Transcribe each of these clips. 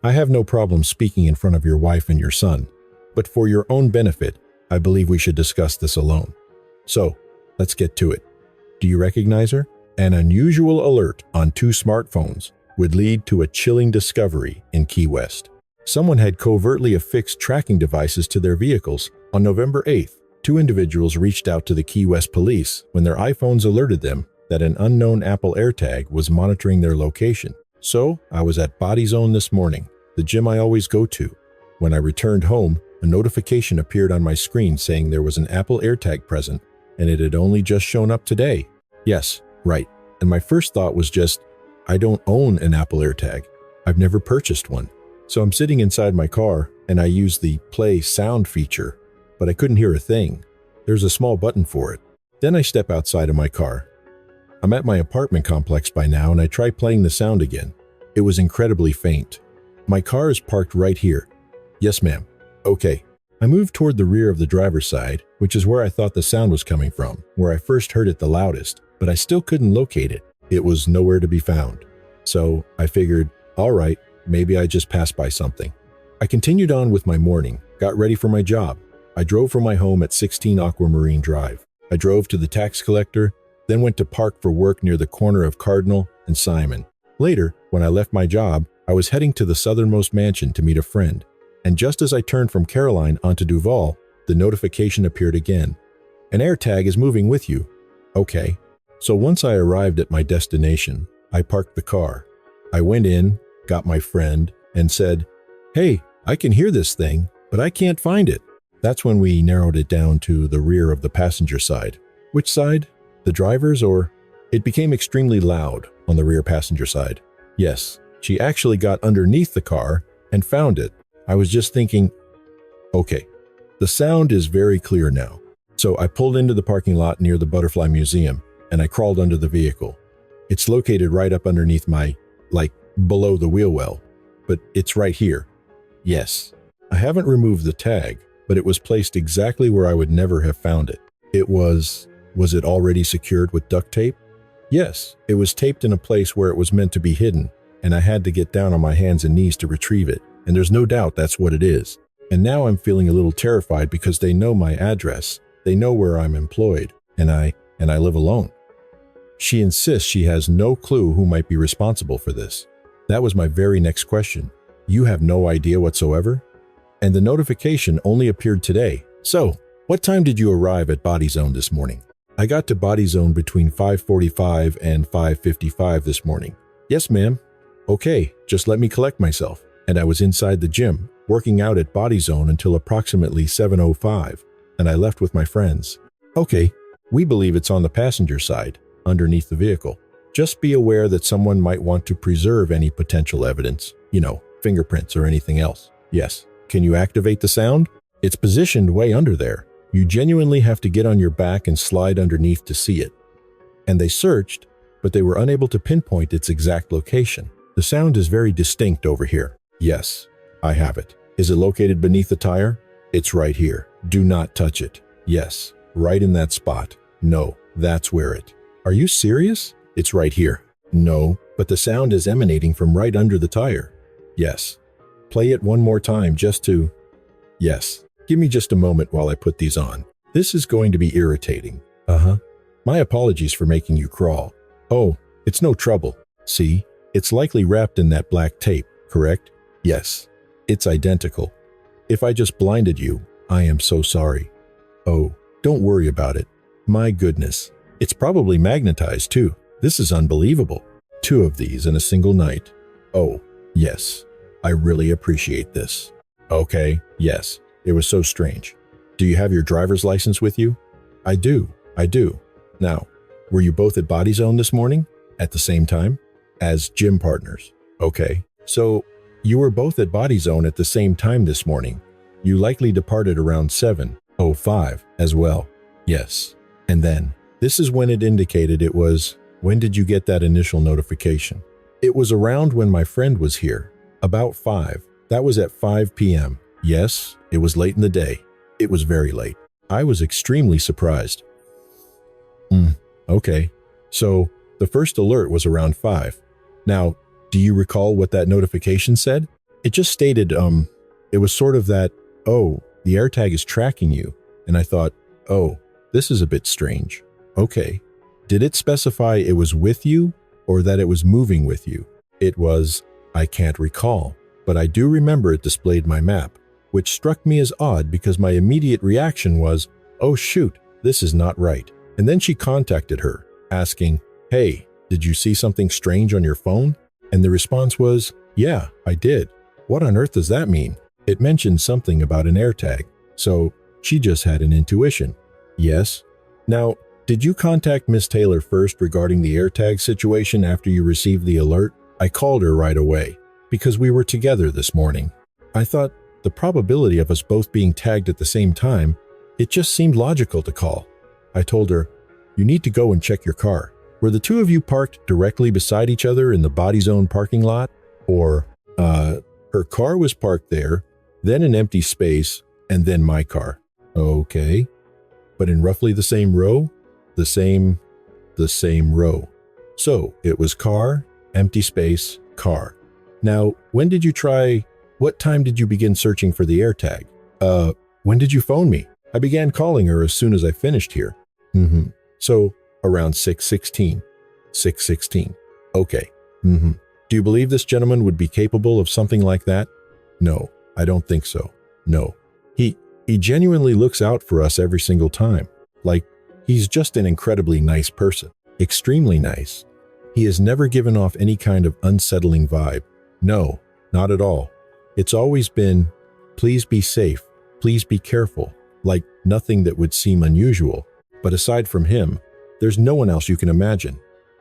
I have no problem speaking in front of your wife and your son, but for your own benefit, I believe we should discuss this alone. So, let's get to it. Do you recognize her? An unusual alert on 2 smartphones would lead to a chilling discovery in Key West. Someone had covertly affixed tracking devices to their vehicles. On November 8th, 2 individuals reached out to the Key West police when their iPhones alerted them that an unknown Apple AirTag was monitoring their location. So, I was at Body Zone this morning, the gym I always go to. When I returned home, a notification appeared on my screen saying there was an Apple AirTag present, and it had only just shown up today. Yes, right. And my first thought was just, I don't own an Apple AirTag. I've never purchased one. So I'm sitting inside my car, and I use the play sound feature, but I couldn't hear a thing. There's a small button for it. Then I step outside of my car. I'm at my apartment complex by now, and I try playing the sound again. It was incredibly faint. My car is parked right here. Yes, ma'am. Okay. I moved toward the rear of the driver's side, which is where I thought the sound was coming from, where I first heard it the loudest, but I still couldn't locate it. It was nowhere to be found. So I figured, all right, maybe I just passed by something. I continued on with my morning, got ready for my job. I drove from my home at 16 Aquamarine Drive. I drove to the tax collector, then went to park for work near the corner of Cardinal and Simon. Later, when I left my job, I was heading to the southernmost mansion to meet a friend. And just as I turned from Caroline onto Duval, the notification appeared again. An AirTag is moving with you. Okay. So once I arrived at my destination, I parked the car. I went in, got my friend, and said, "Hey, I can hear this thing, but I can't find it." That's when we narrowed it down to the rear of the passenger side. Which side? The driver's or? It became extremely loud on the rear passenger side. Yes, she actually got underneath the car and found it. I was just thinking, okay, the sound is very clear now. So I pulled into the parking lot near the Butterfly Museum and I crawled under the vehicle. It's located right up underneath below the wheel well, but it's right here. Yes, I haven't removed the tag, but it was placed exactly where I would never have found it. Was it already secured with duct tape? Yes, it was taped in a place where it was meant to be hidden, and I had to get down on my hands and knees to retrieve it. And there's no doubt that's what it is. And now I'm feeling a little terrified because they know my address, they know where I'm employed, and I live alone. She insists she has no clue who might be responsible for this. That was my very next question. You have no idea whatsoever? And the notification only appeared today. So, what time did you arrive at Body Zone this morning? I got to Body Zone between 5:45 and 5:55 this morning. Yes, ma'am. Okay, just let me collect myself. And I was inside the gym, working out at Body Zone until approximately 7:05, and I left with my friends. Okay, we believe it's on the passenger side, underneath the vehicle. Just be aware that someone might want to preserve any potential evidence, fingerprints or anything else. Yes. Can you activate the sound? It's positioned way under there. You genuinely have to get on your back and slide underneath to see it. And they searched, but they were unable to pinpoint its exact location. The sound is very distinct over here. Yes, I have it. Is it located beneath the tire? It's right here. Do not touch it. Yes, right in that spot. No, that's where it. Are you serious? It's right here. No, but the sound is emanating from right under the tire. Yes. Play it one more time just to... Yes. Give me just a moment while I put these on. This is going to be irritating. My apologies for making you crawl. Oh, it's no trouble. See, it's likely wrapped in that black tape, correct? Yes. It's identical. If I just blinded you, I am so sorry. Oh, don't worry about it. My goodness. It's probably magnetized too. This is unbelievable. 2 of these in a single night. Oh, yes. I really appreciate this. Okay, yes. It was so strange. Do you have your driver's license with you? I do. Now, were you both at Body Zone this morning? At the same time? As gym partners. Okay. So, you were both at Body Zone at the same time this morning. You likely departed around 7:05 as well. Yes. And then, this is when it indicated it was... When did you get that initial notification? It was around when my friend was here. About 5. That was at 5 p.m. Yes, it was late in the day. It was very late. I was extremely surprised. Okay. So, the first alert was around 5. Now, do you recall what that notification said? It just stated, it was sort of that, oh, the AirTag is tracking you. And I thought, oh, this is a bit strange. Okay. Did it specify it was with you or that it was moving with you? It was, I can't recall, but I do remember it displayed my map, which struck me as odd because my immediate reaction was, oh shoot, this is not right. And then she contacted her, asking, hey, did you see something strange on your phone? And the response was, yeah, I did. What on earth does that mean? It mentioned something about an AirTag, so she just had an intuition. Yes. Now, did you contact Miss Taylor first regarding the AirTag situation after you received the alert? I called her right away, because we were together this morning. I thought the probability of us both being tagged at the same time, it just seemed logical to call. I told her, you need to go and check your car. Were the two of you parked directly beside each other in the body zone parking lot? Or, her car was parked there, then an empty space, and then my car. Okay. But in roughly the same row? The same row. So, it was car, empty space, car. Now, what time did you begin searching for the AirTag? When did you phone me? I began calling her as soon as I finished here. So, around 6:16. 6:16. Okay. Do you believe this gentleman would be capable of something like that? No, I don't think so. No. He genuinely looks out for us every single time. Like, he's just an incredibly nice person. Extremely nice. He has never given off any kind of unsettling vibe. No, not at all. It's always been, please be safe, please be careful, like nothing that would seem unusual. But aside from him, there's no one else you can imagine.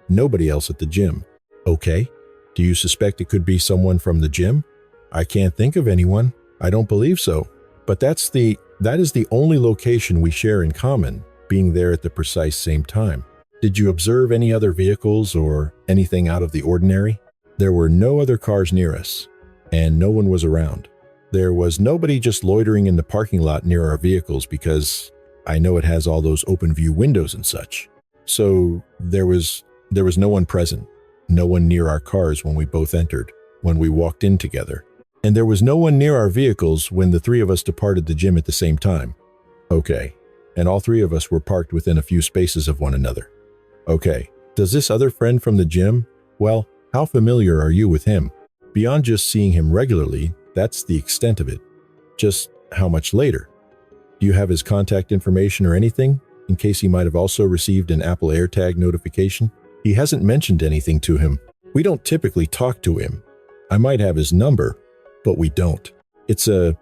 Nobody else at the gym. Okay. Do you suspect it could be someone from the gym? I can't think of anyone. I don't believe so. But that is the only location we share in common, being there at the precise same time. Did you observe any other vehicles or anything out of the ordinary? There were no other cars near us, and no one was around. There was nobody just loitering in the parking lot near our vehicles because I know it has all those open view windows and such. So there was no one present, no one near our cars when we both entered, when we walked in together. And there was no one near our vehicles when the three of us departed the gym at the same time. Okay. And all three of us were parked within a few spaces of one another. Okay. Does this other friend from the gym, well, how familiar are you with him? Beyond just seeing him regularly, that's the extent of it. Just how much later? Do you have his contact information or anything, in case he might have also received an Apple AirTag notification? He hasn't mentioned anything to him. We don't typically talk to him. I might have his number, but we don't. It's you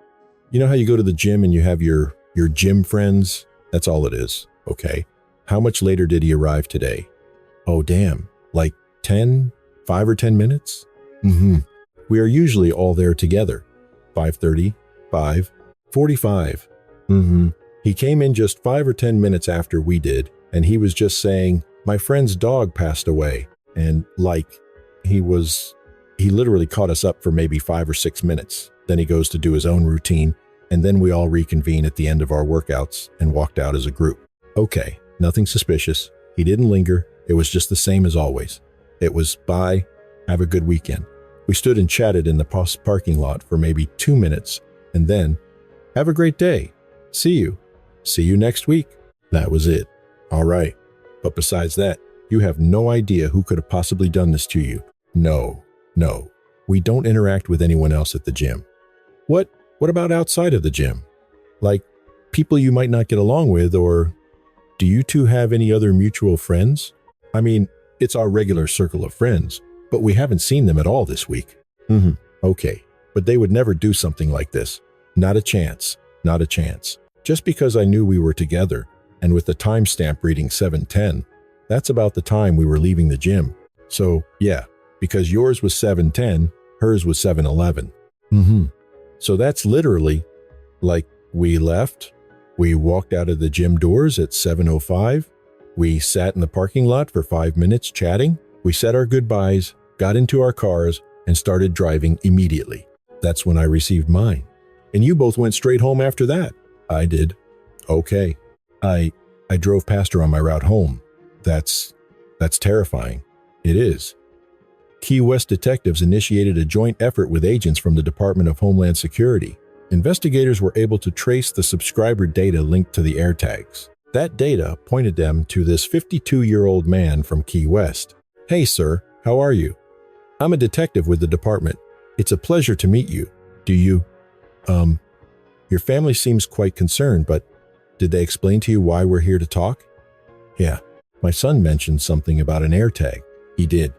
know how you go to the gym and you have your gym friends? That's all it is, okay? How much later did he arrive today? Oh, damn. Like 5 or 10 minutes? We are usually all there together. 5:30, 5:45. He came in just 5 or 10 minutes after we did, and he was just saying, my friend's dog passed away. And he literally caught us up for maybe 5 or 6 minutes. Then he goes to do his own routine, and then we all reconvene at the end of our workouts and walked out as a group. Okay, nothing suspicious. He didn't linger. It was just the same as always. It was, bye, have a good weekend. We stood and chatted in the parking lot for maybe 2 minutes, and then, have a great day. See you. See you next week. That was it. All right. But besides that, you have no idea who could have possibly done this to you. No. We don't interact with anyone else at the gym. What about outside of the gym? Like people you might not get along with, or do you two have any other mutual friends? I mean, it's our regular circle of friends, but we haven't seen them at all this week. Okay, but they would never do something like this. Not a chance. Not a chance. Just because I knew we were together, and with the timestamp reading 7:10, that's about the time we were leaving the gym. So, yeah, because yours was 7:10, hers was 7:11. So that's literally, like, we left, we walked out of the gym doors at 7:05, we sat in the parking lot for 5 minutes chatting, we said our goodbyes, got into our cars, and started driving immediately. That's when I received mine. And you both went straight home after that. I did. Okay. I drove past her on my route home. That's terrifying. It is. Key West detectives initiated a joint effort with agents from the Department of Homeland Security. Investigators were able to trace the subscriber data linked to the AirTags. That data pointed them to this 52-year-old man from Key West. "Hey, sir, how are you? I'm a detective with the department. It's a pleasure to meet you. Do you, your family seems quite concerned, but did they explain to you why we're here to talk?" "Yeah, my son mentioned something about an AirTag." He did.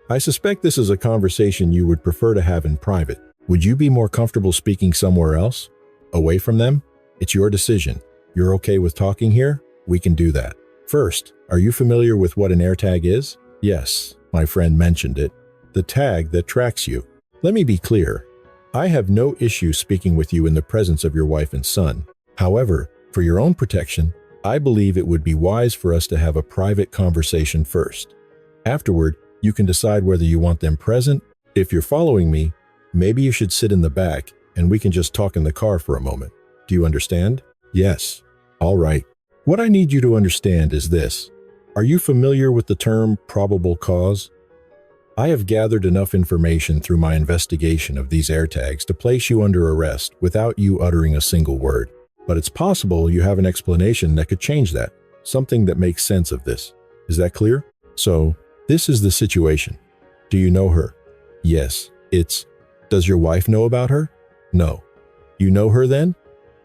"I suspect this is a conversation you would prefer to have in private. Would you be more comfortable speaking somewhere else? Away from them? It's your decision. You're okay with talking here? We can do that. First, are you familiar with what an AirTag is?" "Yes, my friend mentioned it. The tag that tracks you. Let me be clear. I have no issue speaking with you in the presence of your wife and son. However, for your own protection, I believe it would be wise for us to have a private conversation first. Afterward, you can decide whether you want them present. If you're following me, maybe you should sit in the back and we can just talk in the car for a moment. Do you understand?" "Yes." "All right. What I need you to understand is this. Are you familiar with the term probable cause? I have gathered enough information through my investigation of these AirTags to place you under arrest without you uttering a single word. But it's possible you have an explanation that could change that, something that makes sense of this. Is that clear? So, this is the situation. Do you know her?" "Yes, it's..." "Does your wife know about her?" "No." "You know her then?"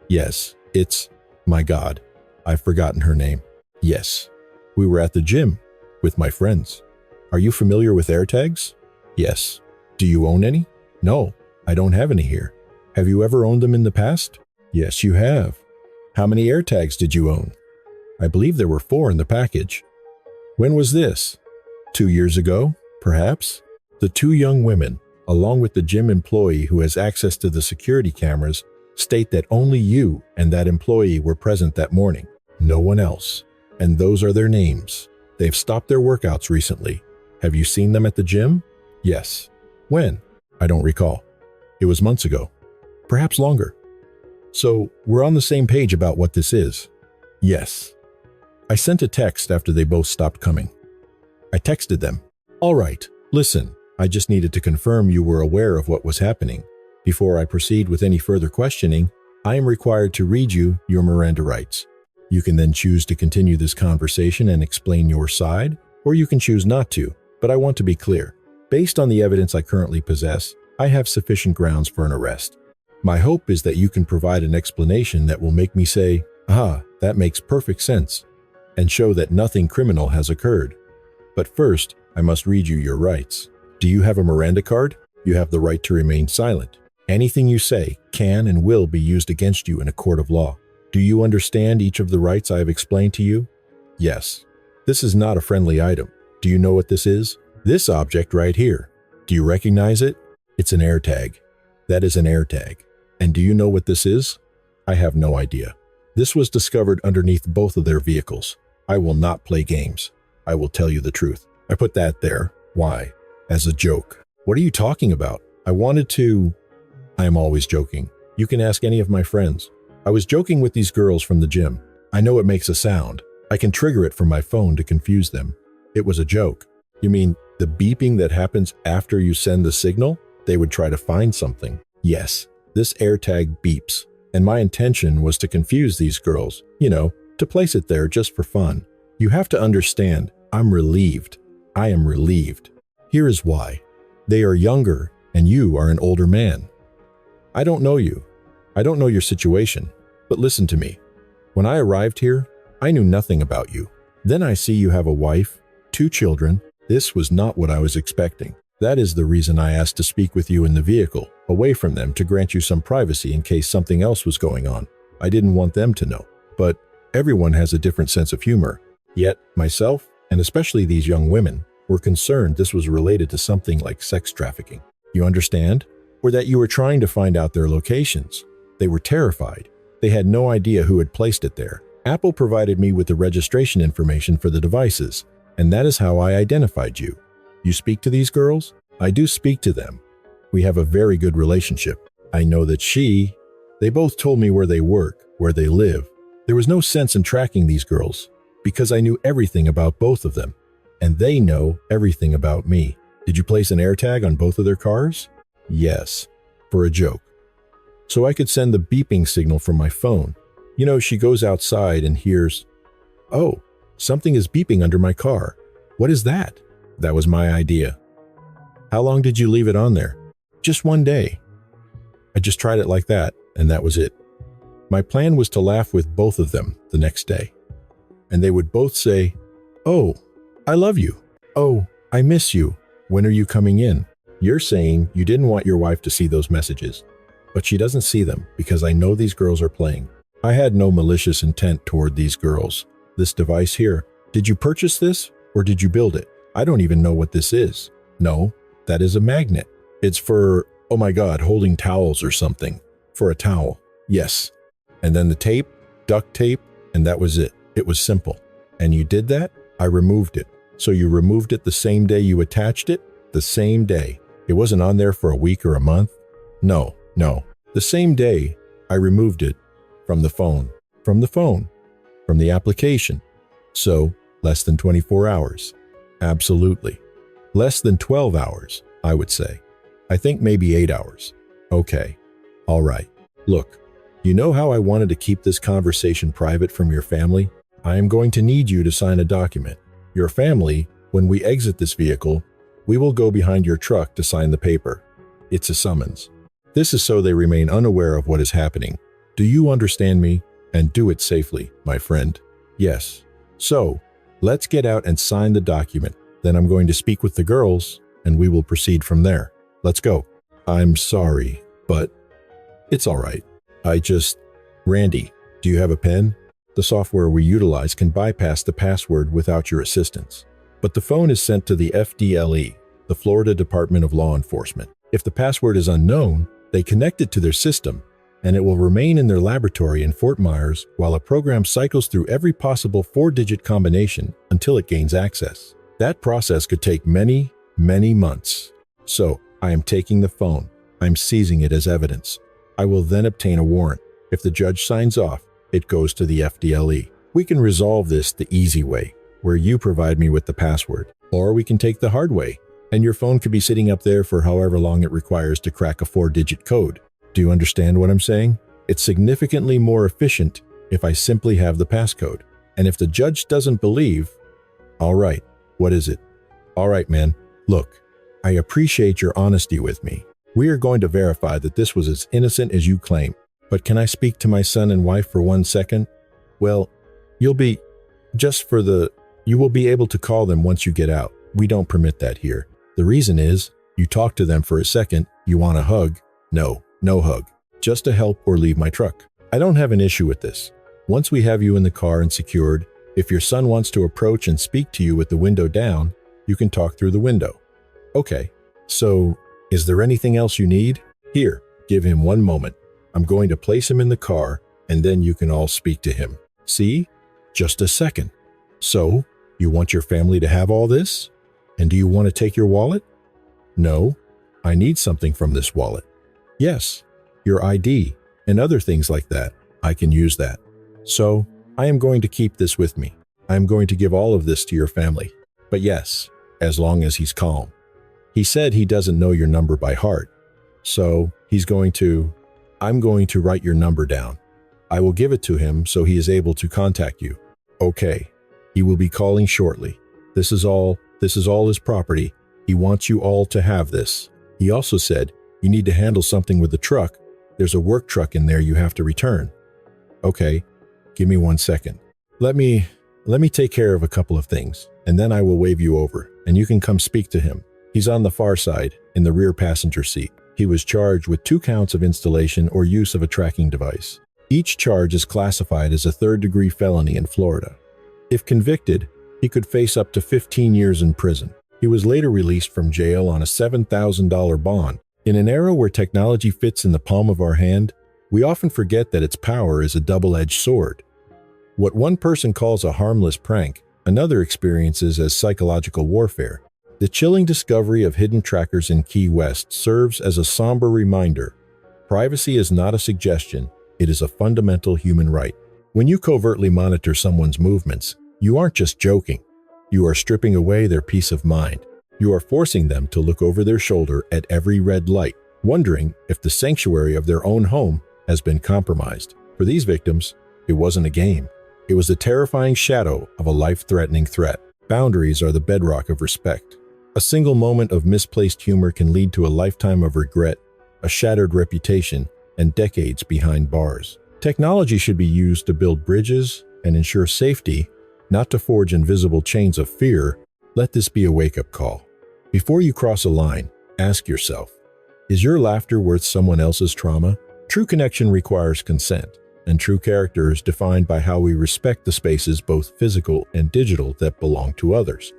"Yes, it's..." "My God, I've forgotten her name." "Yes. We were at the gym with my friends." "Are you familiar with AirTags?" "Yes." "Do you own any?" "No, I don't have any here." "Have you ever owned them in the past?" "Yes, you have." "How many AirTags did you own?" "I believe there were 4 in the package." "When was this?" 2 years ago, perhaps?" The 2 young women, along with the gym employee who has access to the security cameras, state that only you and that employee were present that morning. No one else. And those are their names. They've stopped their workouts recently. Have you seen them at the gym? "Yes." "When?" "I don't recall. It was months ago. Perhaps longer." "So, we're on the same page about what this is?" "Yes." "I sent a text after they both stopped coming. I texted them. All right, listen, I just needed to confirm you were aware of what was happening. Before I proceed with any further questioning, I am required to read you your Miranda rights. You can then choose to continue this conversation and explain your side, or you can choose not to, but I want to be clear. Based on the evidence I currently possess, I have sufficient grounds for an arrest. My hope is that you can provide an explanation that will make me say, "Ah, that makes perfect sense," and show that nothing criminal has occurred. But first, I must read you your rights. Do you have a Miranda card? You have the right to remain silent. Anything you say can and will be used against you in a court of law. Do you understand each of the rights I have explained to you? Yes. This is not a friendly item. Do you know what this is? This object right here. Do you recognize it? It's an AirTag. That is an AirTag. And do you know what this is? I have no idea. This was discovered underneath both of their vehicles. I will not play games. I will tell you the truth. I put that there. Why? As a joke. What are you talking about? I wanted to... I am always joking. You can ask any of my friends. I was joking with these girls from the gym. I know it makes a sound. I can trigger it from my phone to confuse them. It was a joke. You mean the beeping that happens after you send the signal? They would try to find something. Yes, this AirTag beeps. And my intention was to confuse these girls, to place it there just for fun. You have to understand, I'm relieved. I am relieved. Here is why. They are younger, and you are an older man. I don't know you. I don't know your situation, but listen to me. When I arrived here, I knew nothing about you. Then I see you have a wife, 2 children. This was not what I was expecting. That is the reason I asked to speak with you in the vehicle, away from them to grant you some privacy in case something else was going on. I didn't want them to know, but everyone has a different sense of humor. Yet, myself, and especially these young women, were concerned this was related to something like sex trafficking. You understand? Or that you were trying to find out their locations. They were terrified. They had no idea who had placed it there. Apple provided me with the registration information for the devices, and that is how I identified you. You speak to these girls? I do speak to them. We have a very good relationship. I know that they both told me where they work, where they live. There was no sense in tracking these girls, because I knew everything about both of them, and they know everything about me. Did you place an AirTag on both of their cars? Yes, for a joke. So I could send the beeping signal from my phone. You know, she goes outside and hears, "Oh, something is beeping under my car. What is that?" That was my idea. How long did you leave it on there? Just one day. I just tried it like that, and that was it. My plan was to laugh with both of them the next day. And they would both say, "Oh, I love you. Oh, I miss you. When are you coming in?" You're saying you didn't want your wife to see those messages, but she doesn't see them because I know these girls are playing. I had no malicious intent toward these girls. This device here, did you purchase this or did you build it? I don't even know what this is. No, that is a magnet. It's for, oh my God, holding towels or something. For a towel. Yes. And then the tape, duct tape, and that was it. It was simple. And you did that? I removed it. So you removed it the same day you attached it? The same day. It wasn't on there for a week or a month? No. The same day, I removed it from the phone. From the application. So, less than 24 hours. Absolutely. Less than 12 hours, I would say. I think maybe 8 hours. Okay. All right. Look, you know how I wanted to keep this conversation private from your family? I am going to need you to sign a document. Your family, when we exit this vehicle, we will go behind your truck to sign the paper. It's a summons. This is so they remain unaware of what is happening. Do you understand me? And do it safely, my friend. Yes. So, let's get out and sign the document. Then I'm going to speak with the girls, and we will proceed from there. Let's go. I'm sorry, but it's all right. Randy, do you have a pen? The software we utilize can bypass the password without your assistance. But the phone is sent to the FDLE, the Florida Department of Law Enforcement. If the password is unknown, they connect it to their system, and it will remain in their laboratory in Fort Myers while a program cycles through every possible 4-digit combination until it gains access. That process could take many, many months. So, I am taking the phone. I'm seizing it as evidence. I will then obtain a warrant. If the judge signs off, it goes to the FDLE. We can resolve this the easy way, where you provide me with the password. Or we can take the hard way, and your phone could be sitting up there for however long it requires to crack a 4-digit code. Do you understand what I'm saying? It's significantly more efficient if I simply have the passcode. And if the judge doesn't believe, all right, what is it? All right, man, look, I appreciate your honesty with me. We are going to verify that this was as innocent as you claim. But can I speak to my son and wife for 1 second? Well, you will be able to call them once you get out. We don't permit that here. The reason is, you talk to them for a second, you want a hug. No hug. Just to help or leave my truck. I don't have an issue with this. Once we have you in the car and secured, if your son wants to approach and speak to you with the window down, you can talk through the window. Okay, so is there anything else you need? Here, give him 1 moment. I'm going to place him in the car, and then you can all speak to him. See? Just a second. So, you want your family to have all this? And do you want to take your wallet? No, I need something from this wallet. Yes, your ID and other things like that. I can use that. So, I am going to keep this with me. I am going to give all of this to your family. But yes, as long as he's calm. He said he doesn't know your number by heart. So, I'm going to write your number down. I will give it to him so he is able to contact you. Okay, he will be calling shortly. This is all his property. He wants you all to have this. He also said, you need to handle something with the truck. There's a work truck in there you have to return. Okay, give me 1 second. Let me take care of a couple of things, and then I will wave you over, and you can come speak to him. He's on the far side, in the rear passenger seat. He was charged with 2 counts of installation or use of a tracking device. Each charge is classified as a 3rd-degree felony in Florida. If convicted, he could face up to 15 years in prison. He was later released from jail on a $7,000 bond. In an era where technology fits in the palm of our hand, we often forget that its power is a double-edged sword. What one person calls a harmless prank, another experiences as psychological warfare. The chilling discovery of hidden trackers in Key West serves as a somber reminder. Privacy is not a suggestion, it is a fundamental human right. When you covertly monitor someone's movements, you aren't just joking. You are stripping away their peace of mind. You are forcing them to look over their shoulder at every red light, wondering if the sanctuary of their own home has been compromised. For these victims, it wasn't a game. It was the terrifying shadow of a life-threatening threat. Boundaries are the bedrock of respect. A single moment of misplaced humor can lead to a lifetime of regret, a shattered reputation, and decades behind bars. Technology should be used to build bridges and ensure safety, not to forge invisible chains of fear. Let this be a wake-up call. Before you cross a line, ask yourself, is your laughter worth someone else's trauma? True connection requires consent, and true character is defined by how we respect the spaces, both physical and digital, that belong to others.